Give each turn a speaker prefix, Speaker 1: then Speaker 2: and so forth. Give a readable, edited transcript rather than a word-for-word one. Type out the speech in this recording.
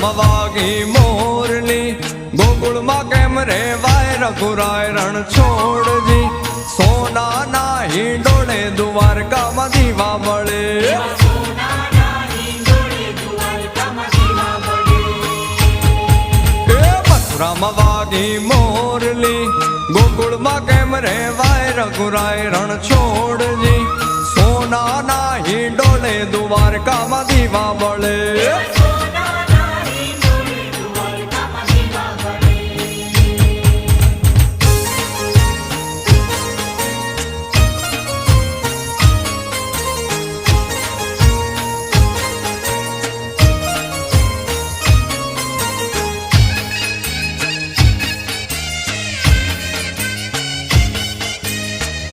Speaker 1: મથુરામાં વાગી મોરલી, ગોકુળમાં કેમ રે વાય રઘુરાય રણ છોડજી, સોનાના હિંડોળે દ્વારકામાં દીવા બળે, મથુરામાં વાગી મોરલી, ગોકુળમાં કેમ રે વાય રઘુરાય રણ છોડજી, સોનાના હિંડોળે દ્વારકામાં દીવા બળે.